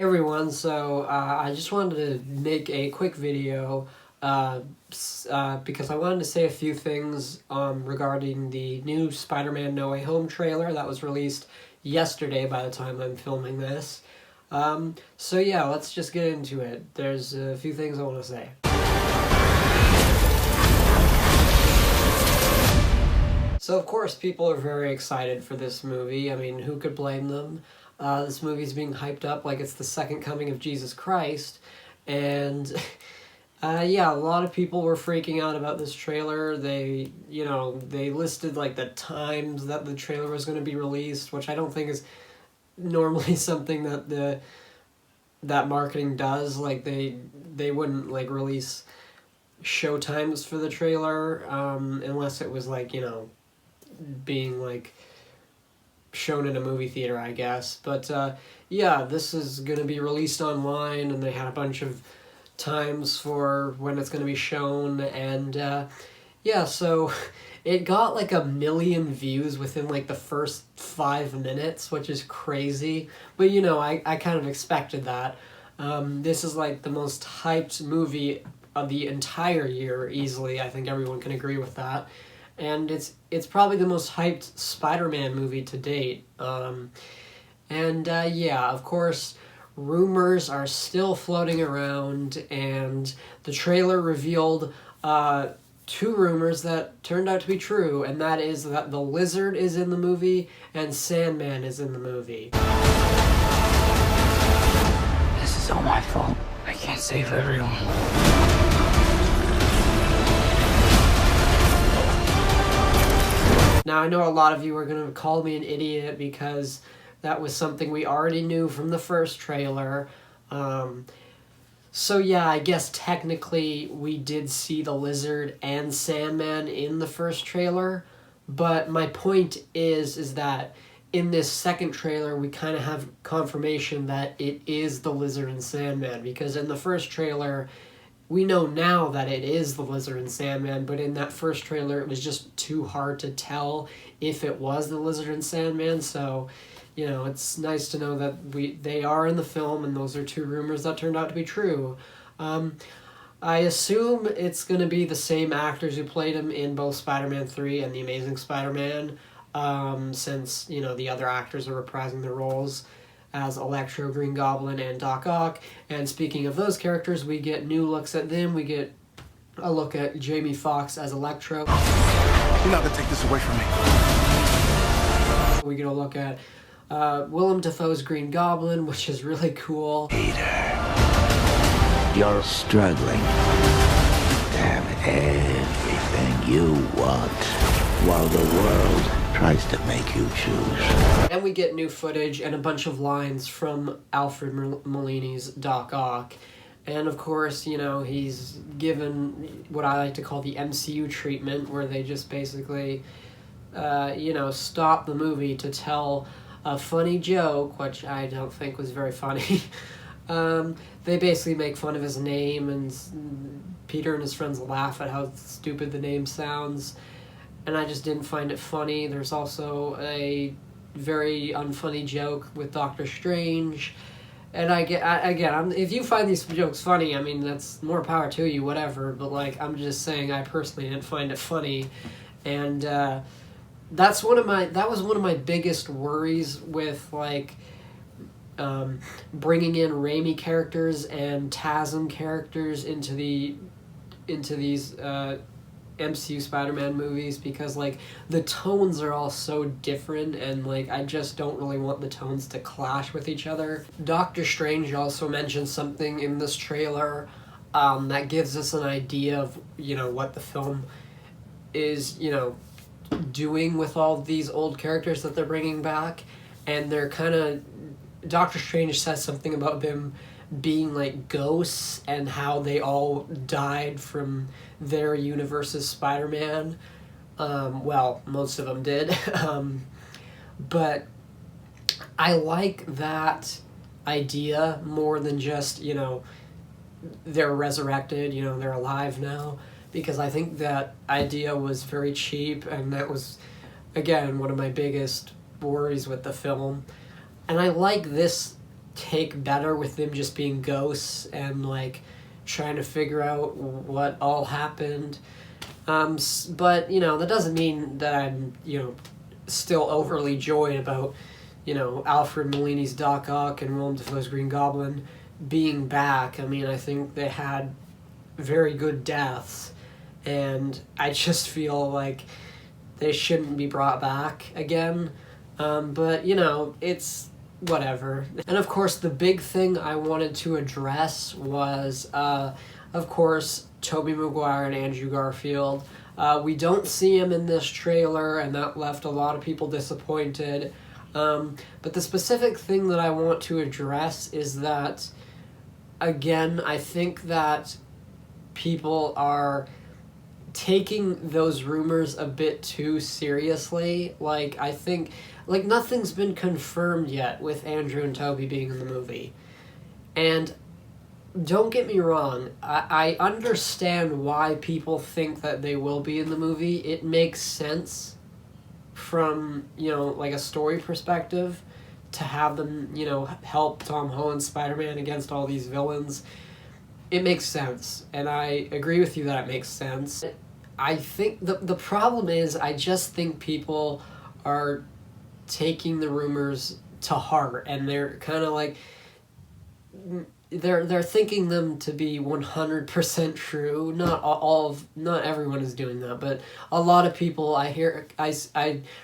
Everyone, I just wanted to make a quick video because I wanted to say a few things regarding the new Spider-Man No Way Home trailer that was released yesterday by the time I'm filming this. Yeah, let's just get into it. There's a few things I want to say. So of course people are very excited for this movie. I mean, who could blame them? This movie's being hyped up like it's the second coming of Jesus Christ, and yeah, a lot of people were freaking out about this trailer. They listed like the times that the trailer was going to be released, which I don't think is normally something that that marketing does. Like they wouldn't like release show times for the trailer unless it was like, being like shown in a movie theater, I guess. But yeah, this is going to be released online, and they had a bunch of times for when it's going to be shown, and yeah, so it got like 1 million views within like the first 5 minutes, which is crazy. But I kind of expected that. This is like the most hyped movie of the entire year, easily. I think everyone can agree with that. And it's probably the most hyped Spider-Man movie to date. Yeah, of course, rumors are still floating around, and the trailer revealed 2 rumors that turned out to be true, and that is that the Lizard is in the movie and Sandman is in the movie. This is all my fault. I can't save everyone. Now, I know a lot of you are going to call me an idiot because that was something we already knew from the first trailer. So yeah, I guess technically we did see the Lizard and Sandman in the first trailer, but my point is that in this second trailer we kind of have confirmation that it is the Lizard and Sandman, because in the first trailer we know now that it is the Lizard and Sandman, but in that first trailer it was just too hard to tell if it was the Lizard and Sandman. So it's nice to know that they are in the film, and those are 2 rumors that turned out to be true. I assume it's going to be the same actors who played him in both Spider-Man 3 and The Amazing Spider-Man, since the other actors are reprising their roles as Electro, Green Goblin, and Doc Ock. And speaking of those characters, we get new looks at them. We get a look at Jamie Foxx as Electro. You're not gonna take this away from me. We get a look at Willem Dafoe's Green Goblin, which is really cool. Peter, you're struggling to have everything you want while the world tries to make you choose. And we get new footage and a bunch of lines from Alfred Molini's Doc Ock. And of course, he's given what I like to call the MCU treatment, where they just basically, stop the movie to tell a funny joke, which I don't think was very funny. They basically make fun of his name, and Peter and his friends laugh at how stupid the name sounds. And I just didn't find it funny. There's also a very unfunny joke with Doctor Strange. And if you find these jokes funny, I mean, that's more power to you, whatever. But I'm just saying, I personally didn't find it funny. And that was one of my biggest worries with bringing in Raimi characters and TASM characters into these MCU Spider-Man movies, because the tones are all so different, and I just don't really want the tones to clash with each other. Doctor Strange also mentioned something in this trailer that gives us an idea of what the film is doing with all these old characters that they're bringing back. And they're Doctor Strange says something about them being like ghosts, and how they all died from their universe's Spider-Man. Well, most of them did. But I like that idea more than just, they're resurrected, they're alive now, because I think that idea was very cheap, and that was, again, one of my biggest worries with the film. And I like this take better with them just being ghosts and like trying to figure out what all happened. But you know, that doesn't mean that I'm, you know, still overly joyed about, you know, Alfred Molini's Doc Ock and Willem Dafoe's Green Goblin being back. I mean, I think they had very good deaths, and I just feel like they shouldn't be brought back again. But, you know, it's whatever. And of course, the big thing I wanted to address was, of course, Tobey Maguire and Andrew Garfield. We don't see him in this trailer, and that left a lot of people disappointed. But the specific thing that I want to address is that, again, I think that people are taking those rumors a bit too seriously. Like, I think, like, nothing's been confirmed yet with Andrew and Tobey being in the movie. And don't get me wrong, I understand why people think that they will be in the movie. It makes sense from, you know, like a story perspective to have them, you know, help Tom Holland's Spider-Man against all these villains. It makes sense, and I agree with you that it makes sense. I think the problem is, I just think people are taking the rumors to heart, and they're kind of like, they're thinking them to be 100% true. Not everyone is doing that, but a lot of people I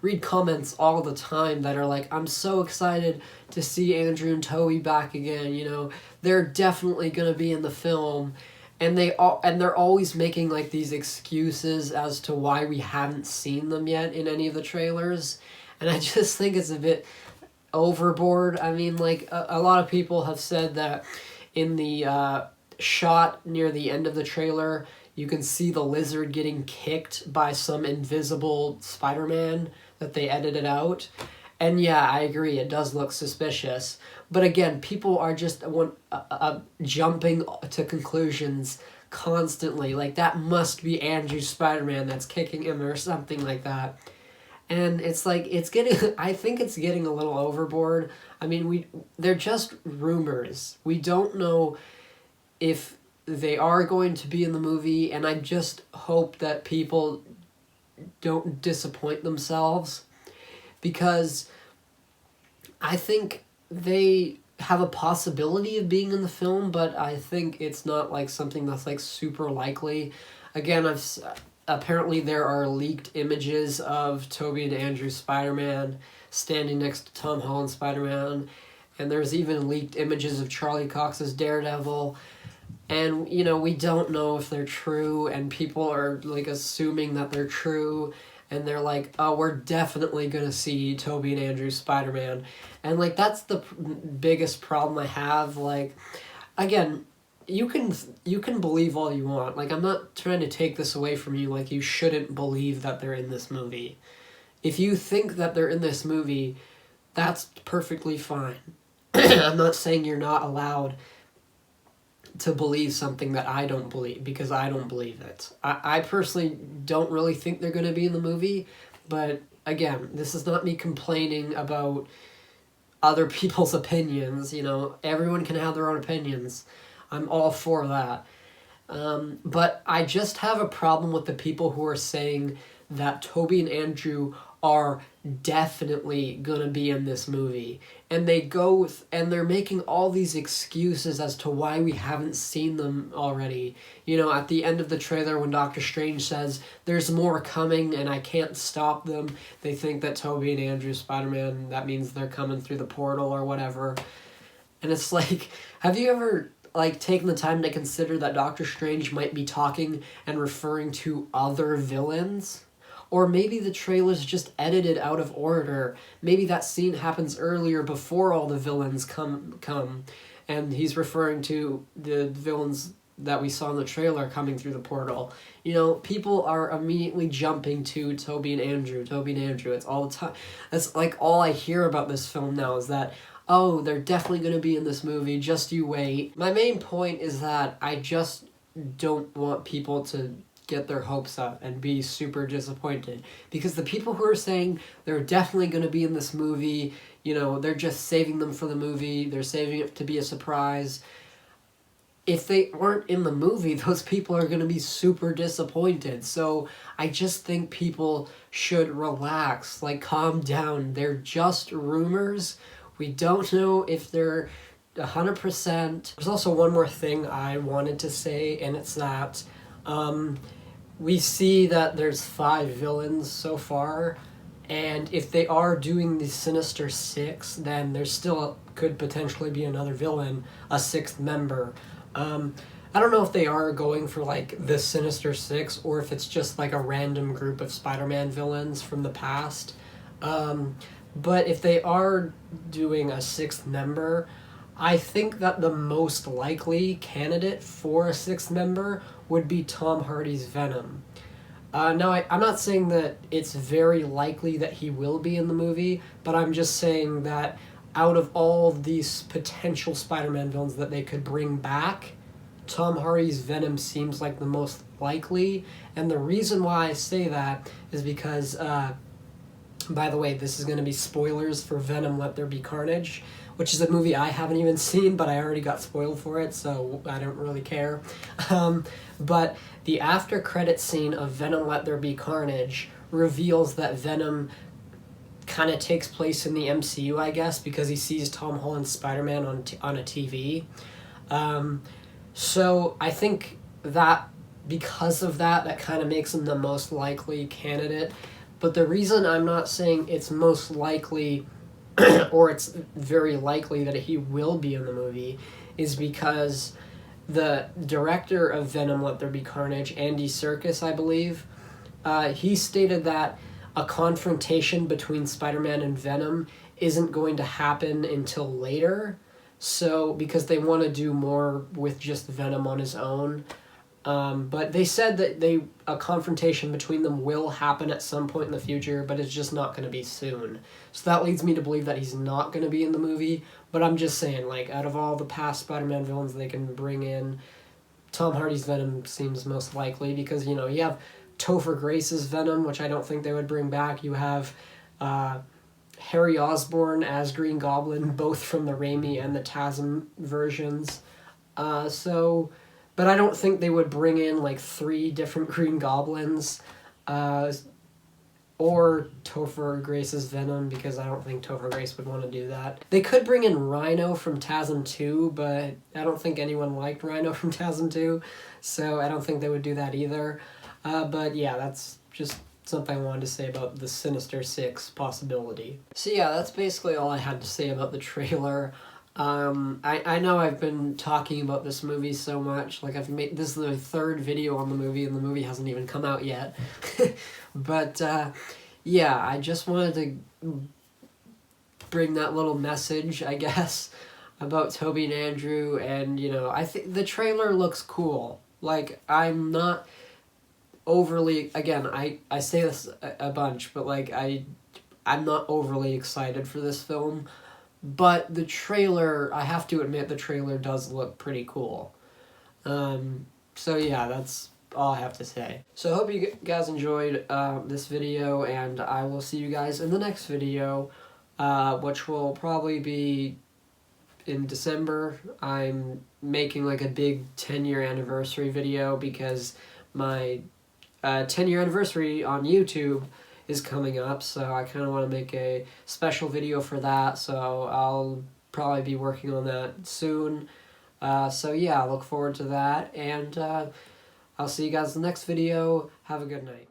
read comments all the time that are like, I'm so excited to see Andrew and Tobey back again, you know, they're definitely going to be in the film. And they're always making like these excuses as to why we haven't seen them yet in any of the trailers. And I just think it's a bit overboard. I mean, like, a lot of people have said that in the shot near the end of the trailer, you can see the lizard getting kicked by some invisible Spider-Man that they edited out. And yeah, I agree, it does look suspicious. But again, people are just jumping to conclusions constantly. Like, that must be Andrew's Spider-Man that's kicking him or something like that. And it's like, I think it's getting a little overboard. I mean, they're just rumors. We don't know if they are going to be in the movie, and I just hope that people don't disappoint themselves, because I think they have a possibility of being in the film, but I think it's not like something that's like super likely. Again, apparently there are leaked images of Tobey and Andrew Spider-Man standing next to Tom Holland Spider-Man, and there's even leaked images of Charlie Cox's Daredevil, and, you know, we don't know if they're true, and people are like assuming that they're true, and they're like, oh, we're definitely gonna see Tobey and Andrew Spider-Man. And like, that's the biggest problem I have. Like, again, you can believe all you want. Like, I'm not trying to take this away from you. Like, you shouldn't believe that they're in this movie. If you think that they're in this movie, that's perfectly fine. I'm not saying you're not allowed to believe something that I don't believe, because I don't believe it. I personally don't really think they're going to be in the movie, but again, this is not me complaining about other people's opinions. You know, everyone can have their own opinions. I'm all for that. But I just have a problem with the people who are saying that Tobey and Andrew are definitely gonna be in this movie. And they're making all these excuses as to why we haven't seen them already. You know, at the end of the trailer when Doctor Strange says, there's more coming and I can't stop them, they think that Tobey and Andrew Spider-Man, that means they're coming through the portal or whatever. And it's like, have you ever like taken the time to consider that Doctor Strange might be talking and referring to other villains? Or maybe the trailer's just edited out of order. Maybe that scene happens earlier before all the villains come, and he's referring to the villains that we saw in the trailer coming through the portal. You know, people are immediately jumping to Tobey and Andrew. It's all the time. That's like all I hear about this film now, is that, oh, they're definitely going to be in this movie, just you wait. My main point is that I just don't want people to get their hopes up and be super disappointed, because the people who are saying they're definitely going to be in this movie, you know, they're just saving them for the movie, they're saving it to be a surprise. If they aren't in the movie, those people are going to be super disappointed. So I just think people should relax, like calm down. They're just rumors. We don't know if they're 100%. There's also one more thing I wanted to say, and it's that we see that there's 5 villains so far, and if they are doing the Sinister Six, then there still could potentially be another villain, a 6th member. I don't know if they are going for like the Sinister Six or if it's just like a random group of Spider-Man villains from the past. But if they are doing a 6th member, I think that the most likely candidate for a 6th member would be Tom Hardy's Venom. Now, I'm not saying that it's very likely that he will be in the movie, but I'm just saying that out of all these potential Spider-Man villains that they could bring back, Tom Hardy's Venom seems like the most likely. And the reason why I say that is because, by the way, this is going to be spoilers for Venom Let There Be Carnage, which is a movie I haven't even seen, but I already got spoiled for it, so I don't really care. But the after credit scene of Venom Let There Be Carnage reveals that Venom kind of takes place in the MCU, I guess, because he sees Tom Holland's Spider-Man on a TV. So I think that because of that, that kind of makes him the most likely candidate. But the reason I'm not saying it's most likely or it's very likely that he will be in the movie is because the director of Venom Let There Be Carnage, Andy Serkis, I believe, he stated that a confrontation between Spider-Man and Venom isn't going to happen until later. So, because they want to do more with just Venom on his own. But they said that a confrontation between them will happen at some point in the future, but it's just not going to be soon. So that leads me to believe that he's not going to be in the movie. But I'm just saying, like, out of all the past Spider-Man villains they can bring in, Tom Hardy's Venom seems most likely because, you know, you have Topher Grace's Venom, which I don't think they would bring back. You have Harry Osborn as Green Goblin, both from the Raimi and the TASM versions. But I don't think they would bring in like 3 different Green Goblins or Topher Grace's Venom, because I don't think Topher Grace would want to do that. They could bring in Rhino from TASM 2, but I don't think anyone liked Rhino from TASM 2, so I don't think they would do that either. But yeah, that's just something I wanted to say about the Sinister Six possibility. So yeah, that's basically all I had to say about the trailer. I know I've been talking about this movie so much, like this is the 3rd video on the movie and the movie hasn't even come out yet. But yeah, I just wanted to bring that little message, I guess, about Tobey and Andrew, and you know, I think the trailer looks cool. Like, I'm not overly, again, I say this a bunch, but like I'm not overly excited for this film. But the trailer, I have to admit, the trailer does look pretty cool. So yeah, that's all I have to say. So I hope you guys enjoyed this video, and I will see you guys in the next video, which will probably be in December. I'm making like a big 10-year anniversary video because my 10-year anniversary on YouTube is coming up, so I kind of want to make a special video for that, so I'll probably be working on that soon. So yeah, look forward to that, and I'll see you guys in the next video. Have a good night.